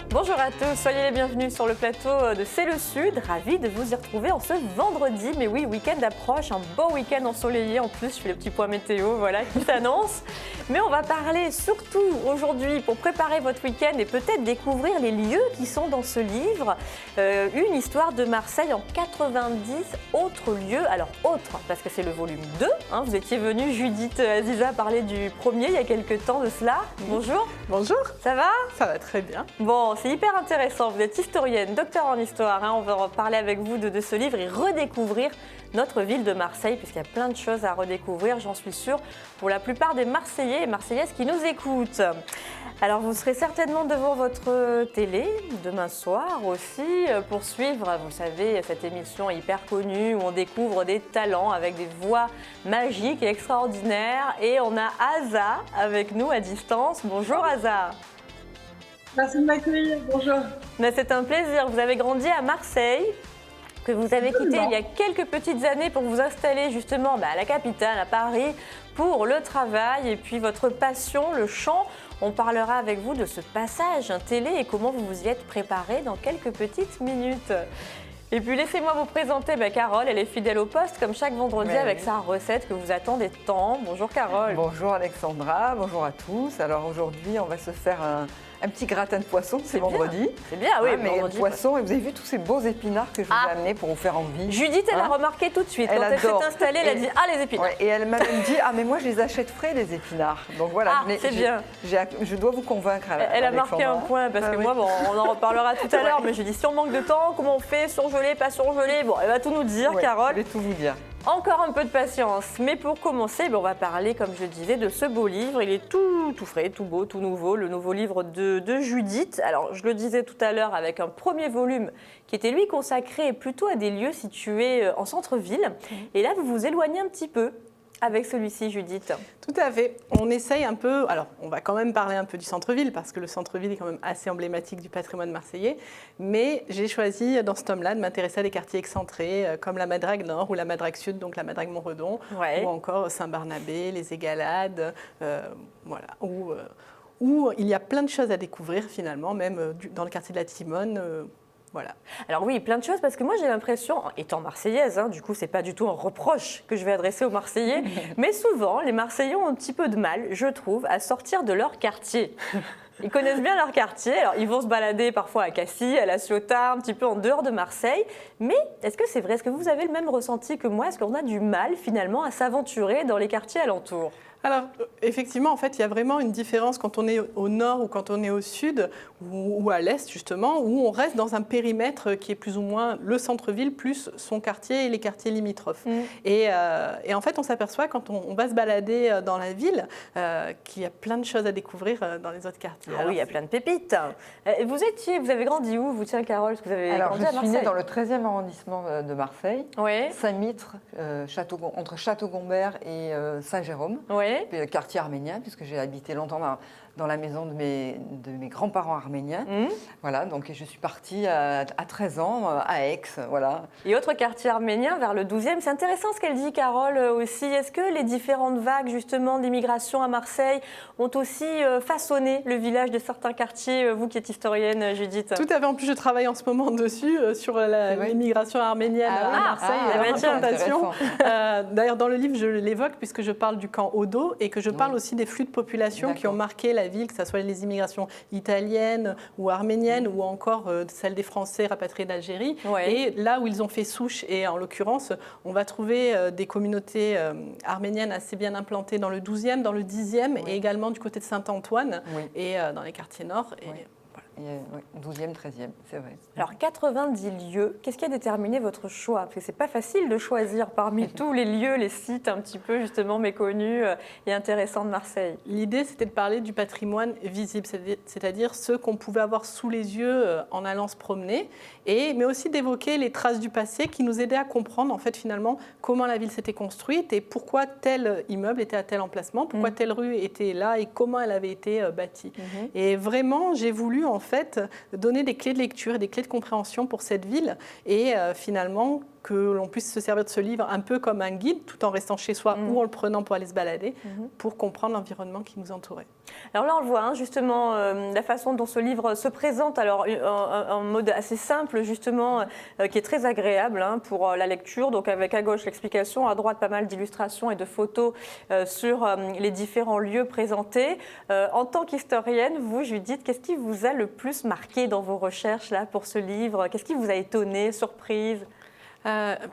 Bonjour à tous, soyez les bienvenus sur le plateau de C'est le Sud. Ravi de vous y retrouver en ce vendredi. Mais oui, week-end approche, un beau week-end ensoleillé. En plus, je fais le petit point météo voilà, qui s'annonce. Mais on va parler surtout aujourd'hui pour préparer votre week-end et peut-être découvrir les lieux qui sont dans ce livre. Une histoire de Marseille en 90 autres lieux. Alors autres, parce que c'est le volume 2. Hein. Vous étiez venue, Judith Aziza, parler du premier il y a quelques temps de cela. Bonjour. Bonjour. Ça va? Ça va très bien. Bon, c'est hyper intéressant. Vous êtes historienne, docteur en histoire. Hein. On va parler avec vous de ce livre et redécouvrir notre ville de Marseille, puisqu'il y a plein de choses à redécouvrir, j'en suis sûre, pour la plupart des Marseillais et Marseillaises qui nous écoutent. Alors, vous serez certainement devant votre télé demain soir aussi pour suivre, vous savez, cette émission hyper connue où on découvre des talents avec des voix magiques et extraordinaires. Et on a Aza avec nous à distance. Bonjour Aza. Merci de m'accueillir, bonjour. C'est un plaisir. Vous avez grandi à Marseille, que vous avez quitté il y a quelques petites années pour vous installer justement à la capitale, à Paris, pour le travail et puis votre passion, le chant. On parlera avec vous de ce passage télé et comment vous vous y êtes préparé dans quelques petites minutes. Et puis laissez-moi vous présenter Carole, elle est fidèle au poste comme chaque vendredi avec sa recette que vous attendez tant. Bonjour Carole. Bonjour Alexandra, bonjour à tous. Alors aujourd'hui on va se faire un petit gratin de poisson, c'est vendredi. C'est bien, oui. Mais vendredi, poisson, et vous avez vu tous ces beaux épinards que je vous ai amenés pour vous faire envie. Judith, elle a remarqué tout de suite. Quand elle s'est installée, elle a dit « Ah, les épinards !» Et elle m'a même dit « Ah, mais moi, je les achète frais, les épinards. » Donc voilà, c'est bien. Je dois vous convaincre. Elle a marqué un point, parce que moi, on en reparlera tout à l'heure, mais je dis si on manque de temps, comment on fait, surgelé, pas surgelé. Bon, elle va tout nous dire, Carole. Je vais tout vous dire. Encore un peu de patience, mais pour commencer, on va parler, comme je disais, de ce beau livre. Il est tout frais, tout beau, tout nouveau, le nouveau livre de Judith. Alors, je le disais tout à l'heure, avec un premier volume qui était, lui, consacré plutôt à des lieux situés en centre-ville. Et là, vous vous éloignez un petit peu avec celui-ci, Judith. Tout à fait. On essaye un peu, alors on va quand même parler un peu du centre-ville, parce que le centre-ville est quand même assez emblématique du patrimoine marseillais, mais j'ai choisi dans ce tome-là de m'intéresser à des quartiers excentrés, comme la Madrague Nord ou la Madrague Sud, donc la Madrague Montredon, ou encore Saint-Barnabé, les Égalades, voilà, où il y a plein de choses à découvrir finalement, même dans le quartier de la Timone. Voilà. Alors oui, plein de choses, parce que moi j'ai l'impression, étant marseillaise, du coup c'est pas du tout un reproche que je vais adresser aux Marseillais, mais souvent les Marseillais ont un petit peu de mal, je trouve, à sortir de leur quartier. Ils connaissent bien leur quartier, alors ils vont se balader parfois à Cassis, à La Ciotat, un petit peu en dehors de Marseille, mais est-ce que c'est vrai, est-ce que vous avez le même ressenti que moi, est-ce qu'on a du mal finalement à s'aventurer dans les quartiers alentours ? Alors, effectivement, en fait, il y a vraiment une différence quand on est au nord ou quand on est au sud ou à l'est, justement, où on reste dans un périmètre qui est plus ou moins le centre-ville plus son quartier et les quartiers limitrophes. Et en fait, on s'aperçoit quand on va se balader dans la ville qu'il y a plein de choses à découvrir dans les autres quartiers. Ah oui, il y a plein de pépites. Vous avez grandi où, vous, tiens, Carole, parce que vous avez grandi à Marseille? Je suis née dans le 13e arrondissement de Marseille, oui. Saint-Mitre, entre Château-Gombert et Saint-Jérôme. Oui. Le quartier arménien, puisque j'ai habité longtemps dans la maison de mes grands-parents arméniens. Voilà, donc je suis partie à 13 ans à Aix. Voilà. Et autre quartier arménien vers le 12e. C'est intéressant ce qu'elle dit, Carole, aussi. Est-ce que les différentes vagues, justement, d'immigration à Marseille ont aussi façonné le village de certains quartiers, vous qui êtes historienne, Judith? Tout à fait. En plus, je travaille en ce moment dessus, sur l'immigration arménienne à Marseille et l'implantation. D'ailleurs, dans le livre, je l'évoque puisque je parle du camp Odo et que je parle aussi des flux de population qui ont marqué la ville, que ce soit les immigrations italiennes ou arméniennes ou encore celles des Français rapatriés d'Algérie. Et là où ils ont fait souche, et en l'occurrence, on va trouver des communautés arméniennes assez bien implantées dans le 12e, dans le 10e et également du côté de Saint-Antoine et dans les quartiers nord. Et, voilà. 12e, 13e, c'est vrai. Alors 90 lieux, qu'est-ce qui a déterminé votre choix? Parce que c'est pas facile de choisir parmi tous les lieux, les sites un petit peu justement méconnus et intéressants de Marseille. L'idée, c'était de parler du patrimoine visible, c'est-à-dire ceux qu'on pouvait avoir sous les yeux en allant se promener, mais aussi d'évoquer les traces du passé qui nous aidaient à comprendre en fait finalement comment la ville s'était construite et pourquoi tel immeuble était à tel emplacement, pourquoi telle rue était là et comment elle avait été bâtie. Et vraiment, j'ai voulu en fait donner des clés de lecture et des clés de compréhension pour cette ville et finalement que l'on puisse se servir de ce livre un peu comme un guide tout en restant chez soi ou en le prenant pour aller se balader pour comprendre l'environnement qui nous entourait. Alors là, on le voit, justement, la façon dont ce livre se présente, alors en mode assez simple, justement, qui est très agréable pour la lecture. Donc avec à gauche l'explication, à droite pas mal d'illustrations et de photos sur les différents lieux présentés. En tant qu'historienne, vous, Judith, qu'est-ce qui vous a le plus marqué dans vos recherches là, pour ce livre? Qu'est-ce qui vous a étonné, surprise?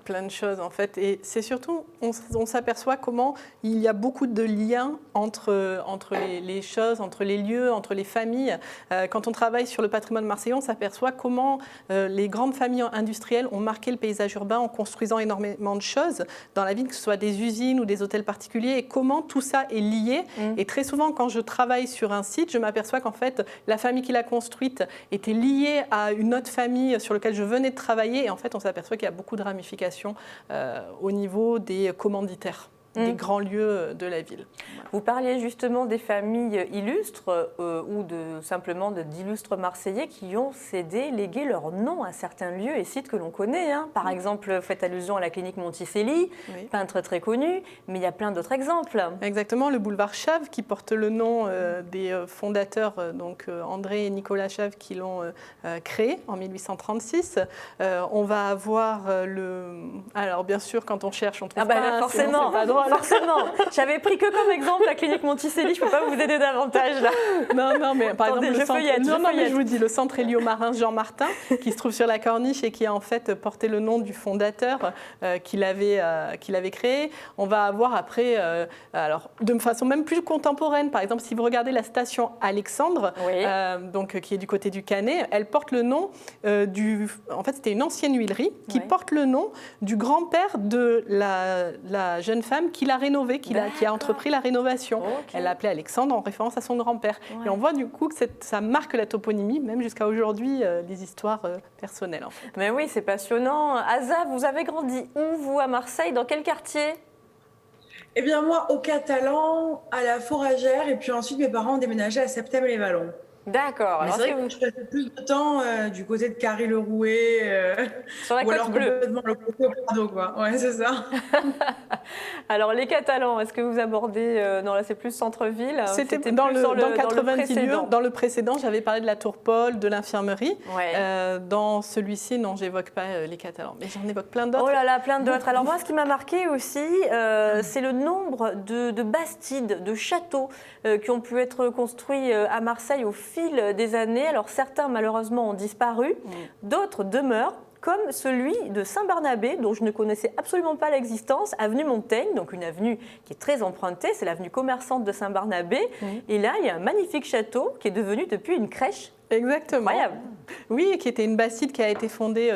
Plein de choses en fait, et c'est surtout, on s'aperçoit comment il y a beaucoup de liens entre les choses, entre les lieux, entre les familles. Quand on travaille sur le patrimoine marseillais, on s'aperçoit comment les grandes familles industrielles ont marqué le paysage urbain en construisant énormément de choses dans la ville, que ce soit des usines ou des hôtels particuliers, et comment tout ça est lié. Et très souvent, quand je travaille sur un site, je m'aperçois qu'en fait, la famille qui l'a construite était liée à une autre famille sur laquelle je venais de travailler, et en fait, on s'aperçoit qu'il y a beaucoup de ramifications au niveau des commanditaires, des grands lieux de la ville. Vous parliez justement des familles illustres ou simplement d'illustres Marseillais qui ont cédé, légué leur nom à certains lieux et sites que l'on connaît. Par exemple, faites allusion à la clinique Monticelli, peintre très connu, mais il y a plein d'autres exemples. Exactement, le boulevard Chave qui porte le nom des fondateurs, donc André et Nicolas Chave qui l'ont créé en 1836. On va avoir alors bien sûr, quand on cherche, on trouve pas, forcément, c'est pas drôle. Forcément, j'avais pris que comme exemple la clinique Monticelli, je ne peux pas vous aider davantage là. Non, mais par exemple, mais je vous dis, le centre Hélio-Marin Jean Martin, qui se trouve sur la Corniche et qui a en fait porté le nom du fondateur qui l'avait créé. On va avoir après, alors de façon même plus contemporaine, par exemple, si vous regardez la station Alexandre, donc qui est du côté du Canet, elle porte le nom en fait, c'était une ancienne huilerie qui porte le nom du grand-père de la jeune femme qui l'a rénovée, qui a entrepris la rénovation. Elle l'appelait Alexandre en référence à son grand-père. Et on voit du coup que ça marque la toponymie, même jusqu'à aujourd'hui, les histoires personnelles. En fait. Mais oui, c'est passionnant. Aza, vous avez grandi où, vous, à Marseille? Dans quel quartier? Eh bien, moi, au Catalan, à la Fourragère, et puis ensuite, mes parents ont déménagé à Septem-les-Vallons. D'accord. C'est vrai que je passais plus de temps du côté de Carry-le-Rouet, sur la ou côte alors bleue. complètement le côté Prado, quoi. Ouais, c'est ça. Alors, les Catalans, est-ce que vous abordez non, là, c'est plus centre-ville. C'était dans le 90 lieux. Dans le précédent, j'avais parlé de la Tour Paul, de l'infirmerie. Dans celui-ci, non, j'évoque pas les Catalans, mais j'en évoque plein d'autres. Oh là là, plein d'autres. Alors moi, ce qui m'a marqué aussi, c'est le nombre de bastides, de châteaux qui ont pu être construits à Marseille au fil des années. Alors certains malheureusement ont disparu, d'autres demeurent, comme celui de Saint-Barnabé, dont je ne connaissais absolument pas l'existence, avenue Montaigne, donc une avenue qui est très empruntée, c'est l'avenue commerçante de Saint-Barnabé. Et là, il y a un magnifique château qui est devenu depuis une crèche. Exactement. Incroyable. Oui, qui était une bastide qui a été fondée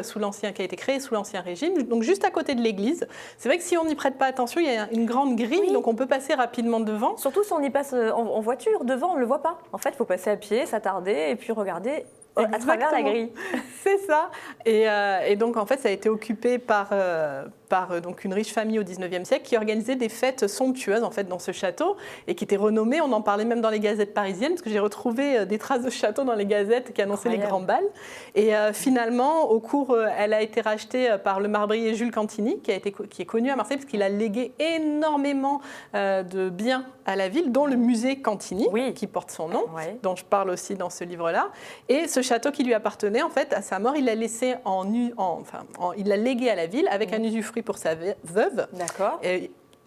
qui a été créée sous l'Ancien Régime, donc juste à côté de l'église. C'est vrai que si on n'y prête pas attention, il y a une grande grille, donc on peut passer rapidement devant. Surtout si on y passe en voiture, devant, on ne le voit pas. En fait, il faut passer à pied, s'attarder et puis regarder à travers la grille. C'est ça. Et donc, en fait, ça a été occupé par donc une riche famille au XIXe siècle qui organisait des fêtes somptueuses en fait, dans ce château et qui était renommé, on en parlait même dans les gazettes parisiennes, parce que j'ai retrouvé des traces de château dans les gazettes qui annonçaient les grands bals. Et finalement, au cours, elle a été rachetée par le marbrier Jules Cantini, qui est connu à Marseille, parce qu'il a légué énormément de biens à la ville, dont le musée Cantini, qui porte son nom, dont je parle aussi dans ce livre-là. Et ce château qui lui appartenait, en fait, à sa mort, il l'a laissé il l'a légué à la ville avec un usufruit pour sa veuve. D'accord.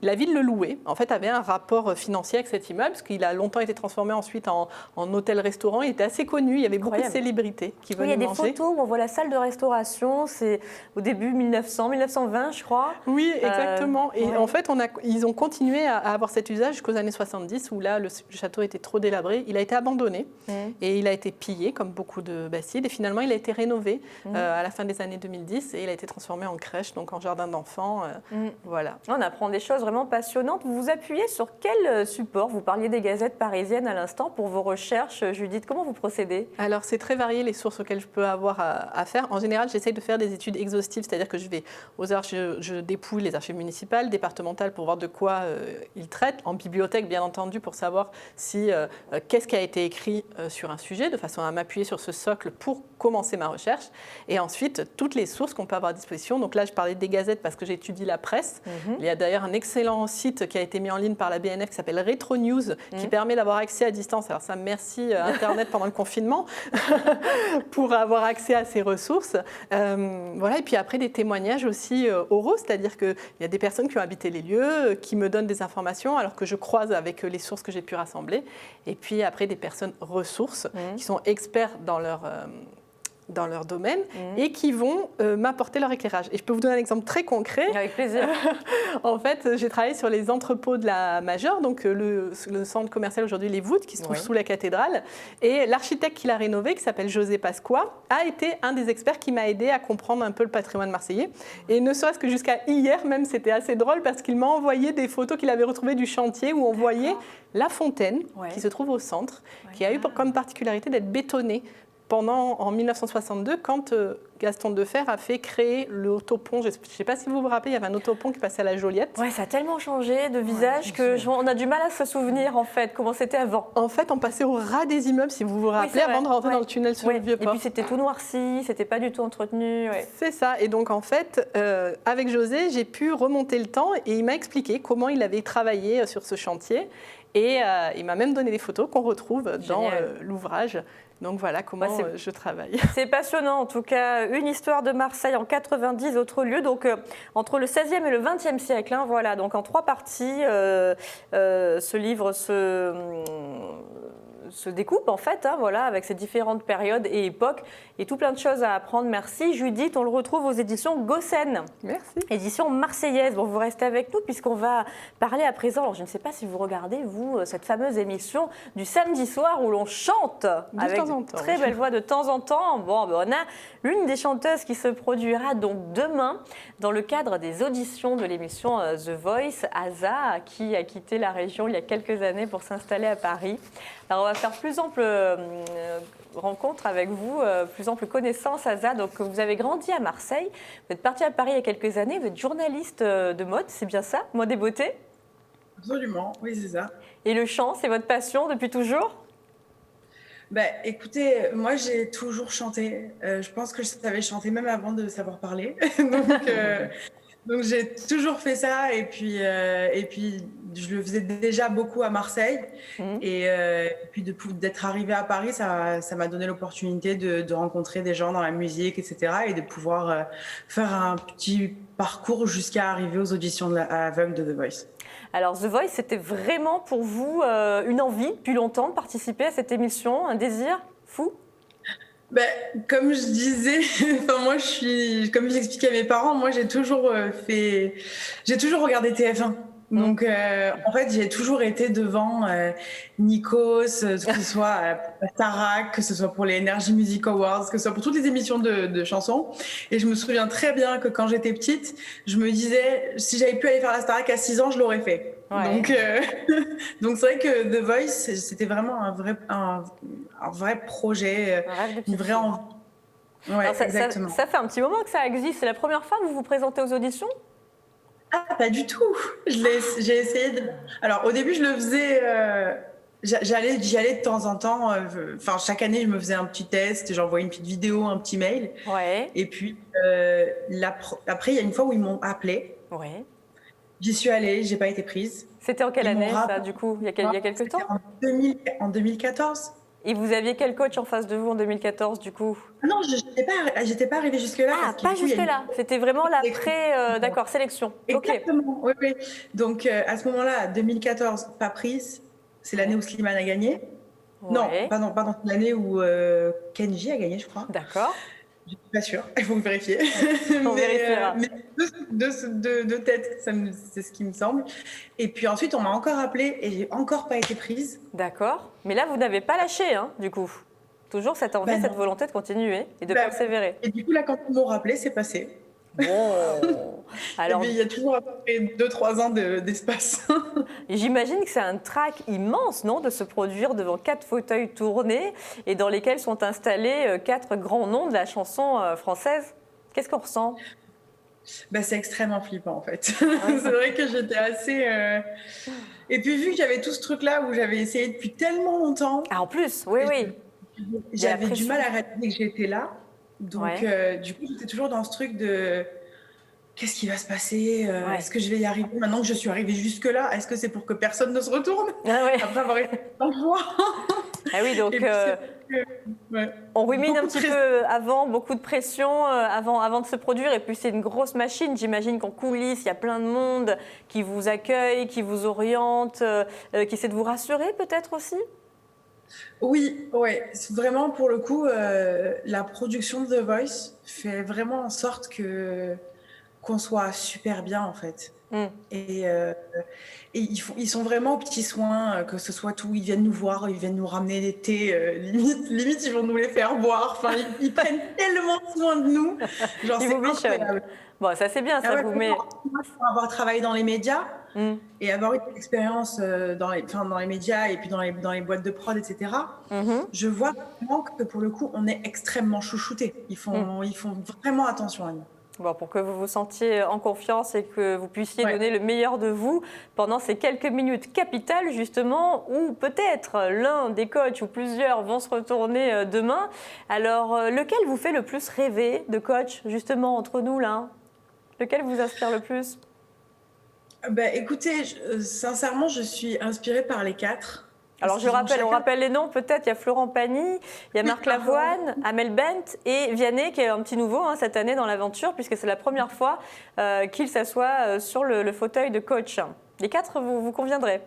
la ville le louait, en fait, avait un rapport financier avec cet immeuble, parce qu'il a longtemps été transformé ensuite en hôtel-restaurant. Il était assez connu, il y avait beaucoup de célébrités qui venaient manger. Il y a des photos où on voit la salle de restauration, c'est au début 1920, je crois. Oui, exactement. Et en fait, ils ont continué à avoir cet usage jusqu'aux années 70, où là, le château était trop délabré. Il a été abandonné et il a été pillé, comme beaucoup de Bastides. Et finalement, il a été rénové à la fin des années 2010 et il a été transformé en crèche, donc en jardin d'enfants. Voilà. On apprend des choses vraiment passionnantes. Vous vous appuyez sur quel support? Vous parliez des gazettes parisiennes à l'instant pour vos recherches. Judith, comment vous procédez? Alors, c'est très varié les sources auxquelles je peux avoir à faire. En général, j'essaye de faire des études exhaustives, c'est-à-dire que je vais aux archives, je dépouille les archives municipales, départementales pour voir de quoi ils traitent, en bibliothèque bien entendu pour savoir qu'est-ce qui a été écrit sur un sujet, de façon à m'appuyer sur ce socle pour commencer ma recherche. Et ensuite, toutes les sources qu'on peut avoir à disposition. Donc là, je parlais des gazettes parce que j'étudie la presse. Il y a d'ailleurs un excellent site qui a été mis en ligne par la BNF qui s'appelle Retro News, qui permet d'avoir accès à distance. Alors ça, merci Internet pendant le confinement pour avoir accès à ces ressources. Voilà. Et puis après, des témoignages aussi oraux, c'est-à-dire qu'il y a des personnes qui ont habité les lieux, qui me donnent des informations alors que je croise avec les sources que j'ai pu rassembler. Et puis après, des personnes ressources qui sont experts dans leur domaine et qui vont m'apporter leur éclairage. Et je peux vous donner un exemple très concret. Avec plaisir. En fait, j'ai travaillé sur les entrepôts de la Majeure, donc le centre commercial aujourd'hui Les Voûtes, qui se trouve sous la cathédrale. Et l'architecte qui l'a rénové, qui s'appelle José Pasqua, a été un des experts qui m'a aidé à comprendre un peu le patrimoine marseillais. Et ne serait-ce que jusqu'à hier même, c'était assez drôle parce qu'il m'a envoyé des photos qu'il avait retrouvées du chantier où on voyait la fontaine qui se trouve au centre, qui a eu comme particularité d'être bétonnée en 1962, quand Gaston Defferre a fait créer l'autopont. Je ne sais pas si vous vous rappelez, il y avait un autopont qui passait à la Joliette. Oui, ça a tellement changé de visage qu'on a du mal à se souvenir, en fait, comment c'était avant. En fait, on passait au ras des immeubles, si vous vous rappelez, avant de rentrer dans le tunnel sur le Vieux-Port. Et puis, c'était tout noirci, c'était pas du tout entretenu. C'est ça. Et donc, en fait, avec José, j'ai pu remonter le temps et il m'a expliqué comment il avait travaillé sur ce chantier. Et il m'a même donné des photos qu'on retrouve dans l'ouvrage. Donc voilà comment je travaille. C'est passionnant en tout cas. Une histoire de Marseille en 90 autres lieux, donc entre le 16e et le 20e siècle. Voilà, donc en 3 parties, ce livre se découpe en fait, voilà, avec ces différentes périodes et époques et tout plein de choses à apprendre. Merci Judith, on le retrouve aux éditions Gossen. Merci. Édition marseillaise. Bon, vous restez avec nous puisqu'on va parler à présent, alors je ne sais pas si vous regardez, vous, cette fameuse émission du samedi soir où l'on chante avec une très belle voix de temps en temps. Bon, on a l'une des chanteuses qui se produira donc demain dans le cadre des auditions de l'émission The Voice, Aza, qui a quitté la région il y a quelques années pour s'installer à Paris. Alors on va faire plus ample rencontre avec vous, plus ample connaissance, Aza. Donc vous avez grandi à Marseille, vous êtes parti à Paris il y a quelques années, vous êtes journaliste de mode, c'est bien ça, mode et beauté? Absolument, oui c'est ça. Et le chant, c'est votre passion depuis toujours? Écoutez, moi j'ai toujours chanté. Je pense que je savais chanter même avant de savoir parler. Donc j'ai toujours fait ça et puis je le faisais déjà beaucoup à Marseille et puis d'être arrivée à Paris, ça m'a donné l'opportunité de rencontrer des gens dans la musique, etc. et de pouvoir faire un petit parcours jusqu'à arriver aux auditions aveugles de The Voice. Alors The Voice, c'était vraiment pour vous une envie depuis longtemps de participer à cette émission, un désir fou? Comme je disais, moi comme j'expliquais à mes parents, moi j'ai toujours regardé TF1. Donc en fait j'ai toujours été devant Nikos, que ce soit Starac, que ce soit pour les Energy Music Awards, que ce soit pour toutes les émissions de chansons. Et je me souviens très bien que quand j'étais petite, je me disais si j'avais pu aller faire la Starac à 6 ans, je l'aurais fait. Ouais. Donc c'est vrai que The Voice, c'était vraiment un vrai projet, une vraie envie. Ouais, exactement. Ça fait un petit moment que ça existe. C'est la première fois que vous vous présentez aux auditions? Ah, pas du tout. J'ai essayé de... Alors, au début, je le faisais... J'y allais de temps en temps. Chaque année, je me faisais un petit test. J'envoyais une petite vidéo, un petit mail. Ouais. Et puis, après, il y a une fois où ils m'ont appelée. Ouais. J'y suis allée, j'ai pas été prise. C'était en quelle année, ça, du coup? Il y a quelques temps? En 2014. Et vous aviez quel coach en face de vous en 2014 du coup? Non, j'étais pas arrivée jusque-là. Ah, pas jusque-là. C'était vraiment l'après, d'accord, sélection. Exactement, oui, oui. Donc, à ce moment-là, 2014, pas prise. C'est l'année où Slimane a gagné. Ouais. Non, pardon, l'année où Kenji a gagné, je crois. D'accord. Je suis pas sûre, il faut vérifier. On vérifiera. Mais de tête, c'est ce qui me semble. Et puis ensuite, on m'a encore appelée et j'ai encore pas été prise. D'accord. Mais là, vous n'avez pas lâché, hein, du coup. Toujours cette envie, cette volonté de continuer et de persévérer. Et du coup, là, quand ils m'ont rappelé, c'est passé. Bon. Alors, il y a toujours à peu près 2-3 ans d'espace. J'imagine que c'est un trac immense, non, de se produire devant 4 fauteuils tournés et dans lesquels sont installés 4 grands noms de la chanson française. Qu'est-ce qu'on ressent? C'est extrêmement flippant, en fait. C'est vrai que j'étais assez... Et puis, vu que j'avais tout ce truc-là où j'avais essayé depuis tellement longtemps... Ah, en plus, oui. J'avais du mal à réaliser que j'étais là. Donc, du coup, j'étais toujours dans ce truc de qu'est-ce qui va se passer? Est-ce que je vais y arriver maintenant que je suis arrivée jusque-là? Est-ce que c'est pour que personne ne se retourne après avoir été en joie? Ah oui, donc on rumine un petit peu avant, beaucoup de pression avant de se produire. Et puis, c'est une grosse machine. J'imagine qu'en coulisses, il y a plein de monde qui vous accueille, qui vous oriente, qui essaie de vous rassurer peut-être aussi? Oui, ouais. Vraiment, pour le coup, la production de The Voice fait vraiment en sorte qu'on soit super bien, en fait. Et ils sont vraiment aux petits soins, que ce soit tout. Ils viennent nous voir, ils viennent nous ramener des thés. Limite, ils vont nous les faire boire. Enfin, ils prennent tellement soin de nous. Genre, c'est incroyable. Bon, ça c'est bien, ça vous met... Pour avoir travaillé dans les médias et avoir eu une expérience dans les médias et puis dans les boîtes de prod, etc., je vois vraiment que pour le coup, on est extrêmement chouchoutés. Ils font vraiment attention à nous. Bon, pour que vous vous sentiez en confiance et que vous puissiez donner le meilleur de vous pendant ces quelques minutes capitales, justement, où peut-être l'un des coachs ou plusieurs vont se retourner demain. Alors, lequel vous fait le plus rêver de coach, justement, entre nous, là? Lequel vous inspire le plus? Écoutez, sincèrement, je suis inspirée par les 4. Alors, on rappelle les noms, peut-être. Il y a Florent Pagny, il y a Marc Lavoine, Amel Bent et Vianney, qui est un petit nouveau cette année dans l'aventure, puisque c'est la première fois qu'il s'assoit sur le fauteuil de coach. Les 4 vous conviendraient?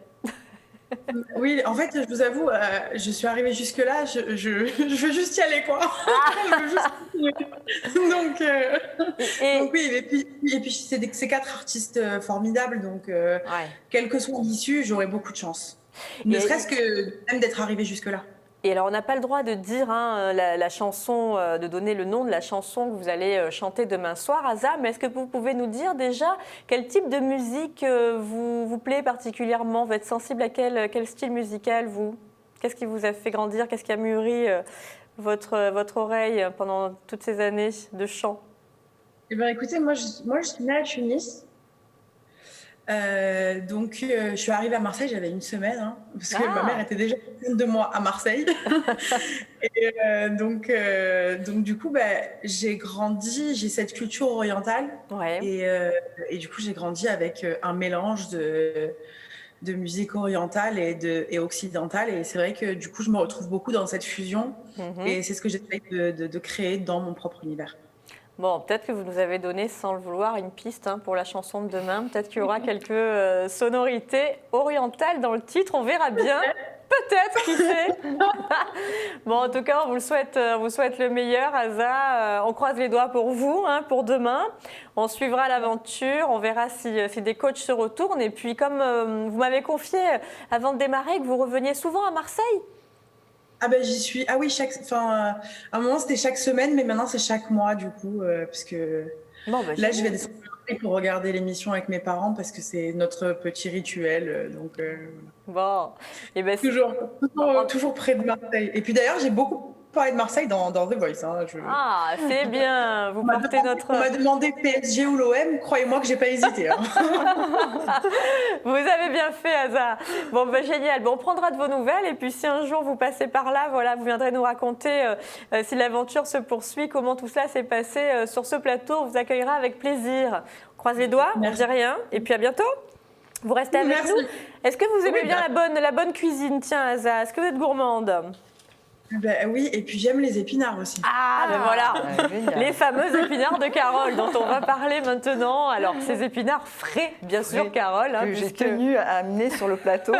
Oui, en fait, je vous avoue, je suis arrivée jusque-là, je veux juste y aller, quoi. Donc oui, et puis c'est 4 artistes formidables, donc quelle que soit l'issue, j'aurai beaucoup de chance. Ne serait-ce que même d'être arrivée jusque-là. Et alors, on n'a pas le droit de dire la chanson, de donner le nom de la chanson que vous allez chanter demain soir, Aza, mais est-ce que vous pouvez nous dire déjà quel type de musique vous plaît particulièrement? Vous êtes sensible à quel style musical, vous? Qu'est-ce qui vous a fait grandir? Qu'est-ce qui a mûri votre oreille pendant toutes ces années de chant? Écoutez, moi, je suis née à Tunis. Donc, je suis arrivée à Marseille, j'avais une semaine, parce que ma mère était déjà de moi à Marseille. Et donc, du coup, j'ai grandi, j'ai cette culture orientale. Et du coup, j'ai grandi avec un mélange de musique orientale et occidentale. Et c'est vrai que du coup, je me retrouve beaucoup dans cette fusion. Et c'est ce que j'essaie de créer dans mon propre univers. Bon, peut-être que vous nous avez donné, sans le vouloir, une piste pour la chanson de demain. Peut-être qu'il y aura quelques sonorités orientales dans le titre, on verra bien. Peut-être, qui sait. Bon, en tout cas, on vous souhaite le meilleur, Aza. On croise les doigts pour vous, pour demain. On suivra l'aventure, on verra si des coachs se retournent. Et puis, comme vous m'avez confié avant de démarrer que vous reveniez souvent à Marseille. J'y suis. Ah oui, à un moment c'était chaque semaine, mais maintenant c'est chaque mois du coup, parce que là je vais descendre pour regarder l'émission avec mes parents parce que c'est notre petit rituel. Donc bon, toujours près de Marseille. Et puis d'ailleurs j'ai beaucoup parlé de Marseille dans The Voice. Ah, c'est bien. Vous portez On m'a demandé PSG ou l'OM, croyez-moi que j'ai pas hésité. Vous avez bien fait, Aza. Bon, génial. Bon, on prendra de vos nouvelles et puis si un jour vous passez par là, vous viendrez nous raconter si l'aventure se poursuit, comment tout cela s'est passé sur ce plateau. On vous accueillera avec plaisir. On croise les doigts, on ne dit rien et puis à bientôt. Vous restez avec nous. Est-ce que vous aimez bien la bonne cuisine? Tiens, Aza, est-ce que vous êtes gourmande? Ben oui, et puis j'aime les épinards aussi. Ah, ben voilà, les fameux épinards de Carole dont on va parler maintenant. Alors, ces épinards frais, bien sûr, Carole. Que j'ai tenu à amener sur le plateau,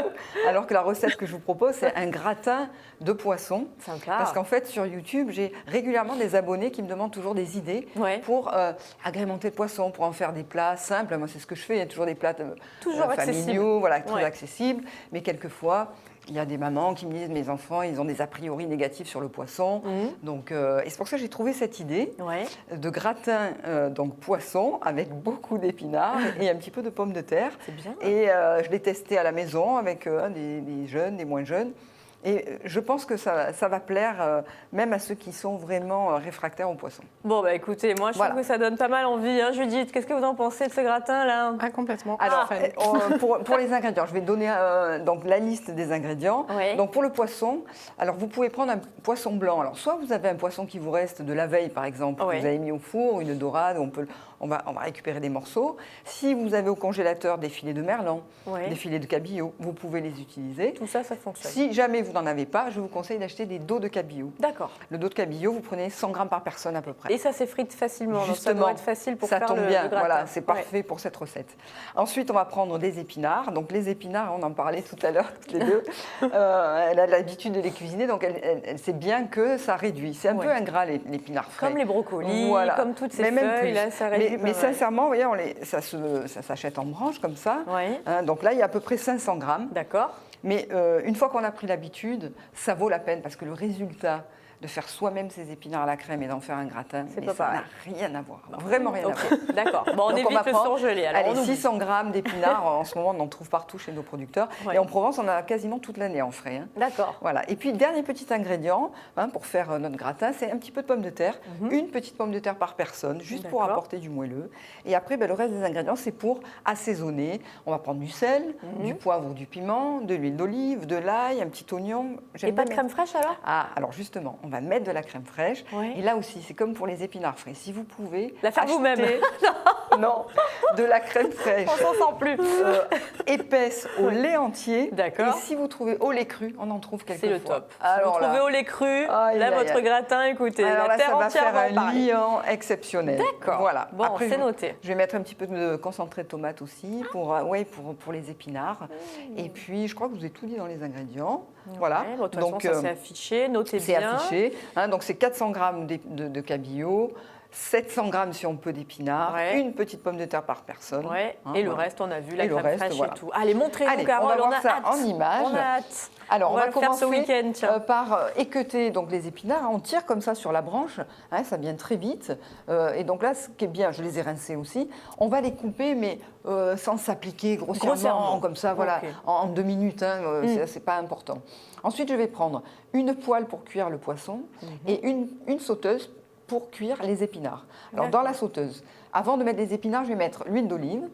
alors que la recette que je vous propose, c'est un gratin de poisson. Sympa. Parce qu'en fait, sur YouTube, j'ai régulièrement des abonnés qui me demandent toujours des idées pour agrémenter le poisson, pour en faire des plats simples. Moi, c'est ce que je fais. Il y a toujours des plats familiaux, voilà, très accessibles. Mais quelquefois, il y a des mamans qui me disent mes enfants, ils ont des a priori négatifs sur le poisson. Donc, et c'est pour ça que j'ai trouvé cette idée de gratin donc poisson avec beaucoup d'épinards et un petit peu de pommes de terre. C'est bien. Et je l'ai testé à la maison avec des jeunes, des moins jeunes. Et je pense que ça va plaire même à ceux qui sont vraiment réfractaires au poisson. Bon, bah écoutez, moi je trouve que ça donne pas mal envie. Hein. Judith, qu'est-ce que vous en pensez de ce gratin-là? Complètement. Alors, pour les ingrédients, je vais donner donc, la liste des ingrédients. Donc, pour le poisson, alors vous pouvez prendre un poisson blanc. Alors, soit vous avez un poisson qui vous reste de la veille, par exemple, que vous avez mis au four, une dorade, on va récupérer des morceaux. Si vous avez au congélateur des filets de merlan, des filets de cabillaud, vous pouvez les utiliser. Tout ça, ça fonctionne. Si jamais vous n'en avez pas, je vous conseille d'acheter des dos de cabillaud. D'accord. Le dos de cabillaud, vous prenez 100 grammes par personne à peu près. Et ça s'effrite facilement, Justement, donc ça doit être facile pour ça faire tombe le bien, gratin. voilà, c'est parfait pour cette recette. Ensuite, on va prendre des épinards. Donc les épinards, on en parlait tout à l'heure, toutes les deux. Elle a l'habitude de les cuisiner, donc elle sait bien que ça réduit. C'est un peu ingrat, l'épinard frais. Comme les brocolis, comme toutes ces feuilles, là, ça réduit. Mais sincèrement, vous voyez, ça s'achète en branches comme ça. Donc là, il y a à peu près 500 grammes. D'accord. Mais une fois qu'on a pris l'habitude, ça vaut la peine parce que le résultat de faire soi-même ses épinards à la crème et d'en faire un gratin, ça n'a rien à voir. Vraiment rien à voir. D'accord. Bon, on évite le surgelé. Allez, 600 grammes d'épinards, en ce moment, on en trouve partout chez nos producteurs. Et en Provence, on en a quasiment toute l'année en frais. D'accord. Voilà. Et puis, dernier petit ingrédient pour faire notre gratin, c'est un petit peu de pommes de terre. Une petite pomme de terre par personne, juste pour apporter du moelleux. Et après, le reste des ingrédients, c'est pour assaisonner. On va prendre du sel, du poivre ou du piment, de l'huile d'olive, de l'ail, un petit oignon. Et pas de crème fraîche alors? Ah, alors justement, on va mettre de la crème fraîche. Et là aussi, c'est comme pour les épinards frais. Si vous pouvez la faire vous-même. Non, de la crème fraîche. On s'en sent plus. Épaisse au lait entier. D'accord. Et si vous trouvez au lait cru, on en trouve quelquefois. C'est le top. Alors, si vous trouvez au lait cru, votre gratin, écoutez, alors la terre ça va entière faire va en un liant exceptionnel. D'accord. Voilà. Bon, après, c'est noté. Je vais mettre un petit peu de concentré de tomate aussi pour les épinards. Et puis, je crois que je vous ai tout dit dans les ingrédients. Voilà. Bon, de toute façon, ça c'est affiché, notez bien. C'est affiché. Donc, c'est 400 grammes de cabillaud. 700 grammes si on peut d'épinards, une petite pomme de terre par personne. Et le reste, on a vu la crème fraîche et tout. Allez, montrez-nous, On Carole, va voir ça en images. On a hâte. Alors, on va commencer ce week-end par équeuter donc, les épinards. On tire comme ça sur la branche, ça vient très vite. Et donc là, ce qui est bien, je les ai rincés aussi, on va les couper, mais sans s'appliquer grossièrement, comme ça, voilà, en 2 minutes. C'est pas important. Ensuite, je vais prendre une poêle pour cuire le poisson et une sauteuse pour cuire les épinards. Alors, dans la sauteuse, avant de mettre les épinards, je vais mettre l'huile d'olive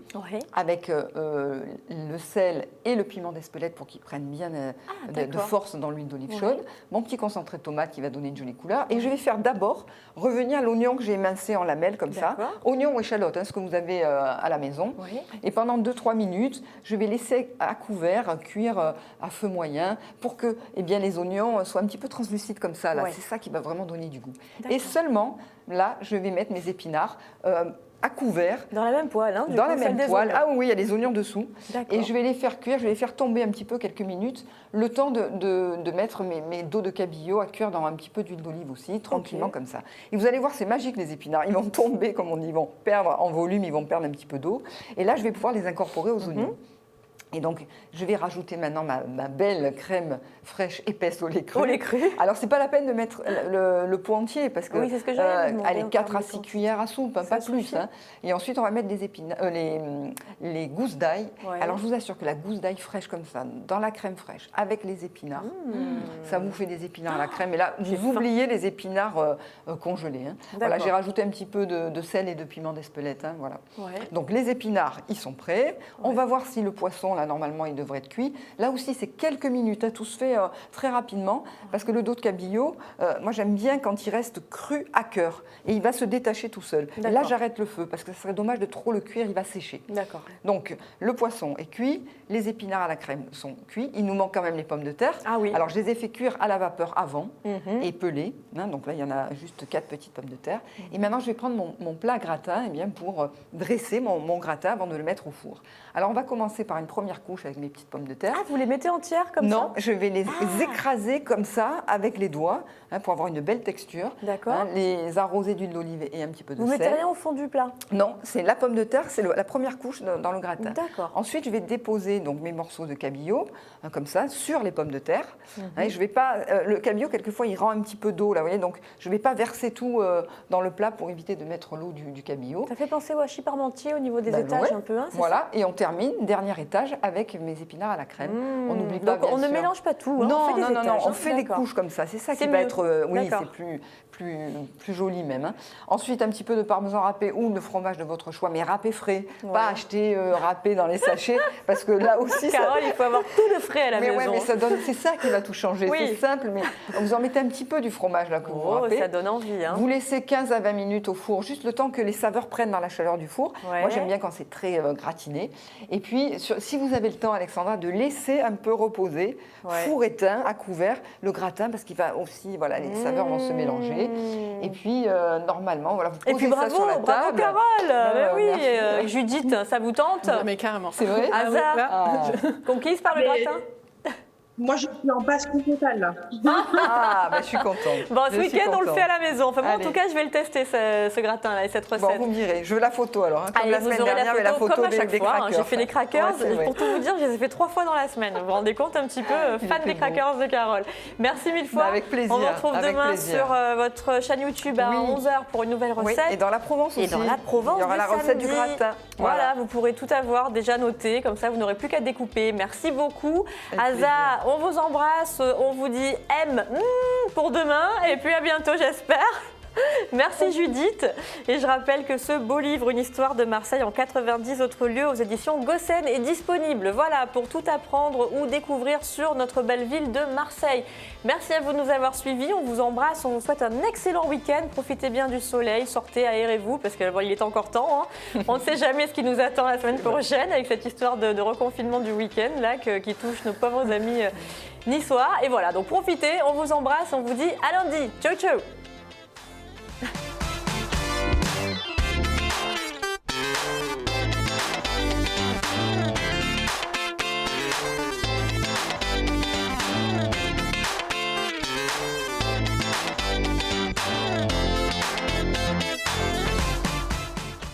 avec le sel et le piment d'Espelette pour qu'ils prennent bien de force dans l'huile d'olive chaude. Mon petit concentré de tomate qui va donner une jolie couleur. Et je vais faire d'abord revenir l'oignon que j'ai émincé en lamelles comme ça. Oignon ou échalote, ce que vous avez à la maison. Et pendant 2-3 minutes, je vais laisser à couvert cuire à feu moyen pour que les oignons soient un petit peu translucides comme ça. C'est ça qui va vraiment donner du goût. Et seulement, là, je vais mettre mes épinards à couvert. Dans la même poêle, Dans la même poêle. Ah oui, il y a des oignons dessous. Et je vais les faire cuire, je vais les faire tomber un petit peu quelques minutes, le temps de mettre mes dos de cabillaud à cuire dans un petit peu d'huile d'olive aussi, tranquillement comme ça. Et vous allez voir, c'est magique les épinards. Ils vont tomber, comme on dit, ils vont perdre en volume, ils vont perdre un petit peu d'eau. Et là, je vais pouvoir les incorporer aux oignons. Et donc, je vais rajouter maintenant ma belle crème fraîche épaisse au lait cru. Au lait cru. Alors, c'est pas la peine de mettre le pot entier parce que c'est ce que j'allais vous demander, allez, 4 à 6 cuillères à soupe, pas plus. Et ensuite, on va mettre les gousses d'ail. Alors, je vous assure que la gousse d'ail fraîche comme ça, dans la crème fraîche, avec les épinards, ça vous fait des épinards à la crème. Et là, vous oubliez les épinards congelés. Voilà, j'ai rajouté un petit peu de sel et de piment d'Espelette. Voilà. Donc, les épinards, ils sont prêts. On va voir si le poisson, là, normalement, il devrait être cuit. Là aussi, c'est quelques minutes, hein, tout se fait très rapidement, parce que le dos de cabillaud, moi j'aime bien quand il reste cru à cœur, et il va se détacher tout seul. Et là, j'arrête le feu, parce que ce serait dommage de trop le cuire, il va sécher. D'accord. Donc, le poisson est cuit, les épinards à la crème sont cuits, il nous manque quand même les pommes de terre. Ah oui. Alors, je les ai fait cuire à la vapeur avant, et pelées, hein, donc là, il y en a juste 4 petites pommes de terre. Et maintenant, je vais prendre mon plat gratin pour dresser mon gratin avant de le mettre au four. Alors, on va commencer par une première couche avec mes petites pommes de terre. Ah, vous les mettez entières comme ça? Non, je vais les écraser comme ça avec les doigts pour avoir une belle texture. D'accord. Les arroser d'huile d'olive et un petit peu de sel. Vous mettez rien au fond du plat? Non, c'est la pomme de terre, c'est la première couche dans le gratin. D'accord. Ensuite, je vais déposer donc mes morceaux de cabillaud comme ça sur les pommes de terre. Et je vais pas le cabillaud quelquefois il rend un petit peu d'eau là, vous voyez, donc je vais pas verser tout dans le plat pour éviter de mettre l'eau du cabillaud. Ça fait penser au hachis parmentier au niveau des étages un peu. Hein, voilà, et on termine dernier étage avec mes épinards à la crème. On n'oublie pas. Donc on ne sûr. mélange pas tout. Hein, non, on fait des étages, on fait des couches comme ça. C'est ça qui va être, c'est plus joli même. Hein. Ensuite, un petit peu de parmesan râpé ou de fromage de votre choix, mais râpé frais, pas acheter râpé dans les sachets, parce que là aussi, Carole, il faut avoir tout de frais à la maison. Ouais, mais c'est ça qui va tout changer. C'est simple, mais vous en mettez un petit peu du fromage là que vous râpez. Ça donne envie. Hein. Vous laissez 15 à 20 minutes au four, juste le temps que les saveurs prennent dans la chaleur du four. Ouais. Moi, j'aime bien quand c'est très gratiné. Et puis, si vous avez le temps, Alexandra, de laisser un peu reposer, four éteint, à couvert, le gratin, parce qu'il va aussi, voilà, les saveurs vont se mélanger. Et puis, normalement, voilà, vous posez ça sur la table. Bravo Carole. Oui, Judith, ça vous tente? Mais carrément. C'est vrai. Conquise par le gratin? Moi, je suis en passion totale, là. Je suis contente. Bon, ce week-end, on le fait à la maison. Enfin, moi, en tout cas, je vais le tester, ce gratin-là et cette recette. Bon, vous me direz. Je veux la photo, alors. Hein, comme la semaine dernière, mais la photo comme à chaque fois. crackers. J'ai fait les crackers. Pour tout vous dire, je les ai fait 3 fois dans la semaine. Vous vous rendez compte un petit peu, fan des crackers de Carole. Merci mille fois. Avec plaisir. On vous retrouve demain sur votre chaîne YouTube à 11h pour une nouvelle recette. Et dans la Provence aussi. Et dans la Provence, il y aura la recette du gratin. Voilà, vous pourrez tout avoir déjà noté. Comme ça, vous n'aurez plus qu'à découper. Merci beaucoup. Aza, on vous embrasse. On vous dit M pour demain et puis à bientôt j'espère. Merci Judith. Et je rappelle que ce beau livre, Une histoire de Marseille en 90 autres lieux aux éditions Gossen est disponible. Voilà, pour tout apprendre ou découvrir sur notre belle ville de Marseille. Merci à vous de nous avoir suivis. On vous embrasse. On vous souhaite un excellent week-end. Profitez bien du soleil. Sortez, aérez-vous parce qu'il est encore temps. Hein. On ne sait jamais ce qui nous attend la semaine prochaine avec cette histoire de reconfinement du week-end là, qui touche nos pauvres amis niçois. Et voilà, donc profitez. On vous embrasse. On vous dit à lundi. Ciao, ciao.